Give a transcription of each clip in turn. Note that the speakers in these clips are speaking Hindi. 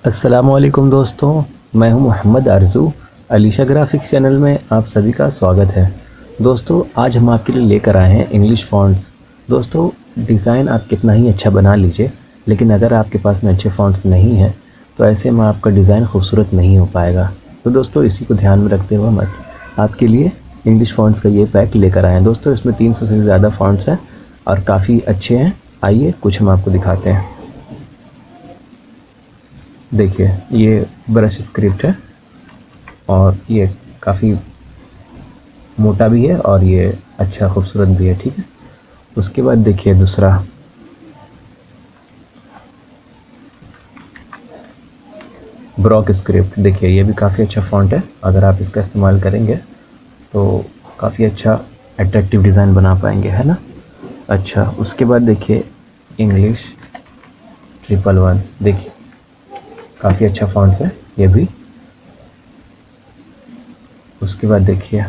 अस्सलामुअलैकुम दोस्तों, मैं हूं मोहम्मद आरज़ू। अलीशा ग्राफिक्स चैनल में आप सभी का स्वागत है। दोस्तों, आज हम आपके लिए लेकर आए हैं इंग्लिश फ़ॉन्ट्स। दोस्तों, डिज़ाइन आप कितना ही अच्छा बना लीजिए, लेकिन अगर आपके पास में अच्छे फ़ॉन्ट्स नहीं हैं तो ऐसे में आपका डिज़ाइन खूबसूरत नहीं हो पाएगा। तो दोस्तों, इसी को ध्यान में रखते हुए हम आपके लिए इंग्लिश फ़ॉन्ट्स का ये पैक लेकर आए हैं। दोस्तों, इसमें 300 से ज़्यादा फ़ॉन्ट्स हैं और काफ़ी अच्छे हैं। आइए कुछ हम आपको दिखाते हैं। देखिए, ये ब्रश स्क्रिप्ट है और ये काफ़ी मोटा भी है और ये अच्छा खूबसूरत भी है, ठीक है। उसके बाद देखिए दूसरा ब्रॉक स्क्रिप्ट। देखिए, ये भी काफ़ी अच्छा फ़ॉन्ट है। अगर आप इसका इस्तेमाल करेंगे तो काफ़ी अच्छा अट्रैक्टिव डिज़ाइन बना पाएंगे, है ना। अच्छा, उसके बाद देखिए इंग्लिश 111। देखिए, काफ़ी अच्छा फ़ॉन्ट है ये भी। उसके बाद देखिए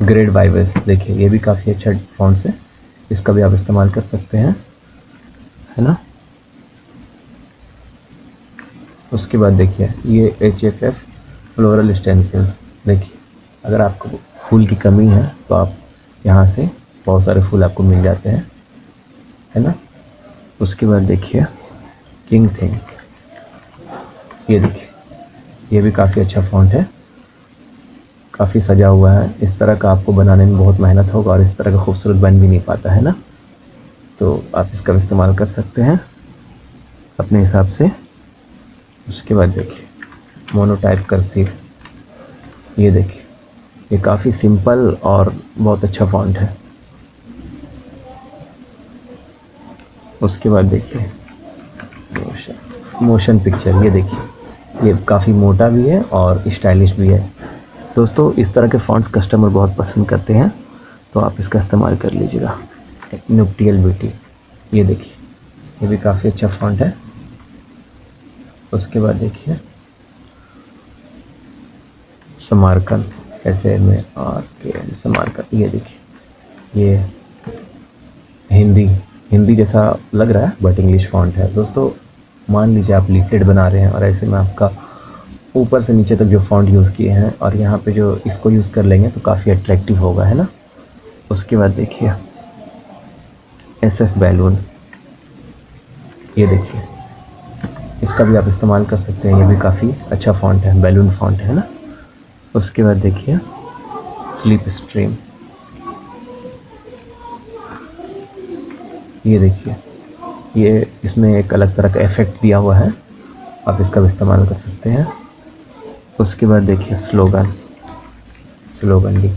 ग्रेड वाइवेस। देखिए, ये भी काफ़ी अच्छा फ़ॉन्ट है, इसका भी आप इस्तेमाल कर सकते हैं, है ना। उसके बाद देखिए ये HFF फ्लोरल स्टेंसिल्स। देखिए, अगर आपको फूल की कमी है तो आप यहाँ से बहुत सारे फूल आपको मिल जाते हैं, है ना। उसके बाद देखिए किंग थिंग्स। ये देखिए, ये भी काफ़ी अच्छा फ़ॉन्ट है, काफ़ी सजा हुआ है। इस तरह का आपको बनाने में बहुत मेहनत होगा और इस तरह का खूबसूरत बन भी नहीं पाता, है ना। तो आप इसका इस्तेमाल कर सकते हैं अपने हिसाब से। उसके बाद देखिए मोनोटाइप कर्सिव। ये देखिए, ये काफ़ी सिंपल और बहुत अच्छा फ़ॉन्ट है। उसके बाद देखिए मोशन पिक्चर। ये देखिए, ये काफ़ी मोटा भी है और स्टाइलिश भी है। दोस्तों, इस तरह के फ़ॉन्ट्स कस्टमर बहुत पसंद करते हैं, तो आप इसका इस्तेमाल कर लीजिएगा। नुक्टियल ब्यूटी। ये देखिए, ये भी काफ़ी अच्छा फ़ॉन्ट है। उसके बाद देखिए समारकंद, समारकंद। ये देखिए, ये हिंदी हिंदी जैसा लग रहा है बट इंग्लिश फ़ॉन्ट है। दोस्तों, मान लीजिए आप लीफलेट बना रहे हैं और ऐसे में आपका ऊपर से नीचे तक जो फ़ॉन्ट यूज़ किए हैं और यहाँ पे जो इसको यूज़ कर लेंगे तो काफ़ी अट्रैक्टिव होगा, है ना। उसके बाद देखिए SF बैलून। ये देखिए, इसका भी आप इस्तेमाल कर सकते हैं, ये भी काफ़ी अच्छा फ़ॉन्ट है, बैलून फ़ॉन्ट है ना। उसके बाद देखिए स्लीप स्ट्रीम। ये देखिए, ये इसमें एक अलग तरह का इफ़ेक्ट दिया हुआ है, आप इसका भी इस्तेमाल कर सकते हैं। उसके बाद देखिए स्लोगन भी।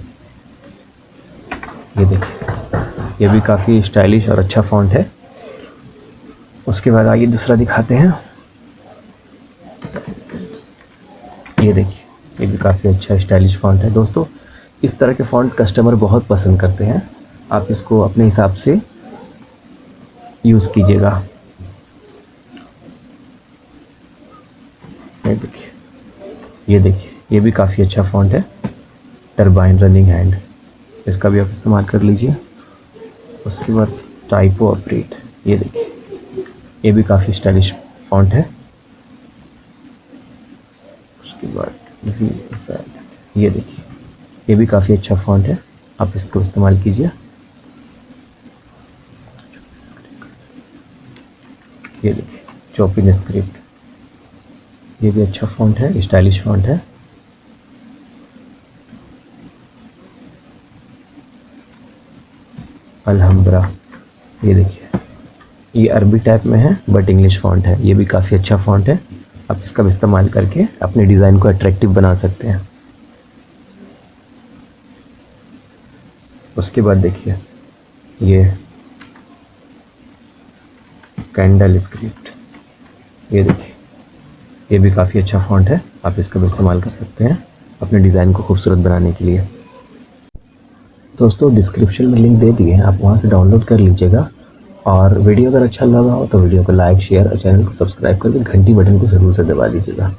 ये देखिए, ये भी काफ़ी स्टाइलिश और अच्छा फ़ॉन्ट है। उसके बाद आइए दूसरा दिखाते हैं। ये देखिए, ये भी काफ़ी अच्छा स्टाइलिश फ़ॉन्ट है। दोस्तों, इस तरह के फ़ॉन्ट कस्टमर बहुत पसंद करते हैं, आप इसको अपने हिसाब से यूज़ कीजिएगा। ये देखिए, ये भी काफ़ी अच्छा फ़ॉन्ट है, टरबाइन रनिंग हैंड। इसका भी आप इस्तेमाल कर लीजिए। उसके बाद टाइपो अपडेट। ये देखिए, ये भी काफ़ी स्टाइलिश फ़ॉन्ट है। उसके बाद ये देखिए, ये भी काफ़ी अच्छा फ़ॉन्ट है, आप इसको इस्तेमाल कीजिए। ये देखिए चॉपिन स्क्रिप्ट, ये भी अच्छा फ़ॉन्ट है, स्टाइलिश फ़ॉन्ट है। अल्हम्ब्रा। ये देखिए, ये अरबी टाइप में है बट इंग्लिश फ़ॉन्ट है, ये भी काफ़ी अच्छा फ़ॉन्ट है। आप इसका भी इस्तेमाल करके अपने डिज़ाइन को अट्रैक्टिव बना सकते हैं। उसके बाद देखिए ये कैंडल स्क्रिप्ट। ये देखिए, ये भी काफ़ी अच्छा फ़ॉन्ट है, आप इसका भी इस्तेमाल कर सकते हैं अपने डिज़ाइन को खूबसूरत बनाने के लिए। दोस्तों, डिस्क्रिप्शन में लिंक दे दिए हैं, आप वहाँ से डाउनलोड कर लीजिएगा। और वीडियो अगर अच्छा लगा हो तो वीडियो को लाइक, शेयर और चैनल को सब्सक्राइब करके घंटी बटन को ज़रूर से दबा दीजिएगा।